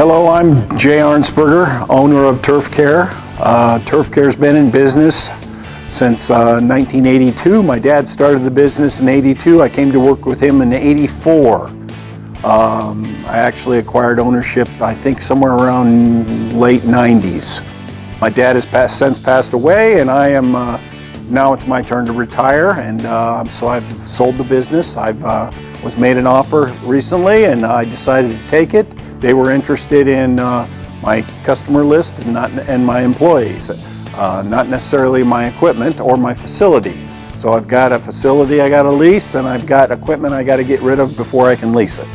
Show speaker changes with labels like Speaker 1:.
Speaker 1: Hello, I'm Jay Arnsberger, owner of Turf Care. Turf Care's been in business since 1982. My dad started the business in '82. I came to work with him in '84. I actually acquired ownership, I think, somewhere around late '90s. My dad has since passed away, and I am now it's my turn to retire, and so I've sold the business. I've was made an offer recently, and I decided to take it. They were interested in my customer list and my employees, not necessarily my equipment or my facility. So I've got a facility I got to lease, and I've got equipment I got to get rid of before I can lease it.